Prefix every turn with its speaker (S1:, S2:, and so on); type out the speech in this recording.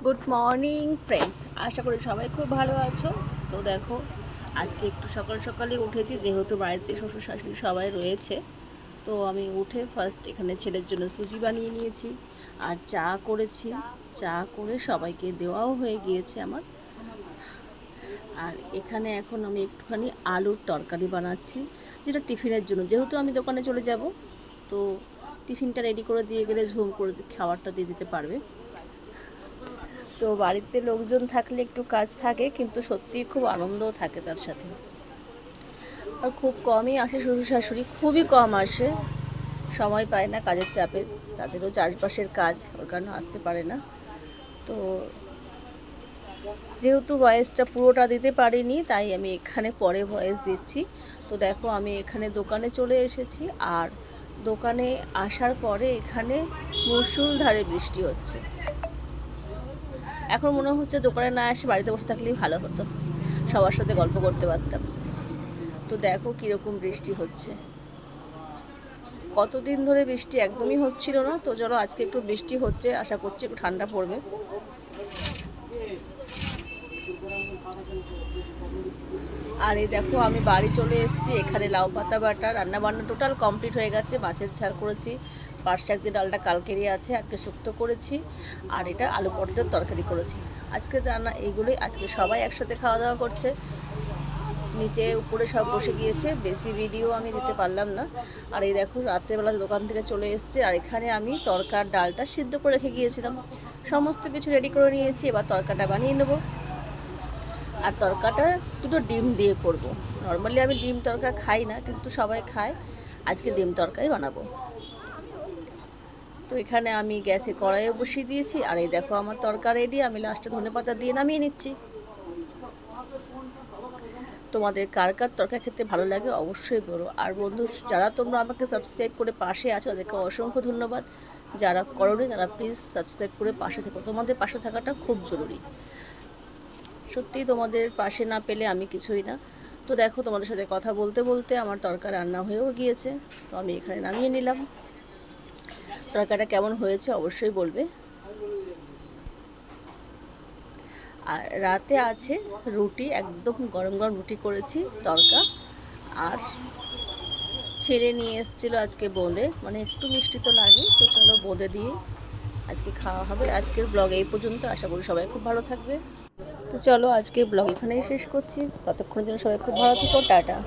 S1: Good morning friends, আশা করি সবাই খুব ভালো আছো। তো দেখো, আজকে একটু সকাল সকালে উঠেছি, যেহেতু বাড়িতে শ্বশুর শাশুড়ি সবাই রয়েছে। তো আমি উঠে ফার্স্ট এখানে ছেলের জন্য সুজি বানিয়ে নিয়েছি আর চা করেছি। চা করে সবাইকে দেওয়াও হয়ে গিয়েছে আমার। আর এখানে এখন আমি একটুখানি আলুর তরকারি বানাচ্ছি, যেটা টিফিনের জন্য, যেহেতু আমি দোকানে চলে যাব। তো টিফিনটা রেডি করে দিয়ে গেলে ঝুম করে খাবারটা দিয়ে দিতে পারবে। তো বাড়িতে লোকজন থাকলে একটু কাজ থাকে, কিন্তু সত্যিই খুব আনন্দও থাকে তার সাথে। আর খুব কমই আসে শ্বশুর শাশুড়ি, খুবই কম আসে, সময় পায় না কাজের চাপে। তাদেরও চারপাশের কাজ, ওই কারণে আসতে পারে না। তো যেহেতু ভয়েসটা পুরোটা দিতে পারিনি, তাই আমি এখানে পরে ভয়েস দিচ্ছি। তো দেখো, আমি এখানে দোকানে চলে এসেছি, আর দোকানে আসার পরে এখানে মুষলধারে বৃষ্টি হচ্ছে। এখন মনে হচ্ছে দোকানে না এসে বাড়িতে বসে থাকলেই ভালো হতো, সবার সাথে গল্প করতে পারতাম। তো দেখো কীরকম বৃষ্টি হচ্ছে। কতদিন ধরে বৃষ্টি একদমই হচ্ছিল না, তো চলো আজকে একটু বৃষ্টি হচ্ছে, আশা করছি একটু ঠান্ডা পড়বে। আর এই দেখো, আমি বাড়ি চলে এসেছি। এখানে লাউ পাতা বাটা রান্নাবান্না টোটাল কমপ্লিট হয়ে গেছে। মাছের ঝাল করেছি, পাট শাক দিয়ে ডালটা কালকেরই আছে, আজকে শুক্তো করেছি। আর এটা আলু পটলের তরকারি করেছি। আজকে রান্না এইগুলোই। আজকে সবাই একসাথে খাওয়া দাওয়া করছে, নিচে উপরে সব বসে গিয়েছে, বেশি ভিডিও আমি দিতে পারলাম না। আর এই দেখো, রাত্রেবেলা দোকান থেকে চলে এসেছে, আর এখানে আমি তরকার ডালটা সিদ্ধ করে রেখে গিয়েছিলাম। সমস্ত কিছু রেডি করে নিয়েছি, এবার তরকাটা বানিয়ে নেবো। আর তরকাটা দুটো ডিম দিয়ে করব। নর্মালি আমি ডিম তরকা খাই না, কিন্তু সবাই খায়, আজকে ডিম তরকারি বানাবো। তো এখানে আমি গ্যাসে কড়াইও বসিয়ে দিয়েছি। আর এই দেখো, আমার তরকা রেডি। আমি লাস্টে ধনেপাতা দিয়ে নামিয়ে নিচ্ছি। তোমাদের কার কার তরকা খেতে ভালো লাগে অবশ্যই বলো। আর বন্ধু, যারা তোমরা আমাকে সাবস্ক্রাইব করে পাশে আছো, তাদেরকে অসংখ্য ধন্যবাদ। যারা করোনি, তারা প্লিজ সাবস্ক্রাইব করে পাশে থেকো। তোমাদের পাশে থাকাটা খুব জরুরি। সত্যিই তোমাদের পাশে না পেলে আমি কিছুই না। তো দেখো, তোমাদের সাথে কথা বলতে বলতে আমার তরকারি রান্না হয়েও গিয়েছে। তো আমি এখানে নামিয়ে নিলাম। তরকারিটা কেমন হয়েছে অবশ্যই বলবে। আর রাতে আছে রুটি, একদম গরম গরম রুটি করেছি তরকা। আর ছেলে নিয়ে এসেছিলো আজকে বোঁদে, মানে একটু মিষ্টি তো লাগে, তো চলো বোঁদে দিয়ে আজকে খাওয়া হবে। আজকের ব্লগ এই পর্যন্ত, আশা করি সবাই খুব ভালো থাকবে। তো চলো আজকের ব্লগ এখানেই শেষ করছি। ততক্ষণের জন্য সবাই খুব ভালো থেকো, টাটা।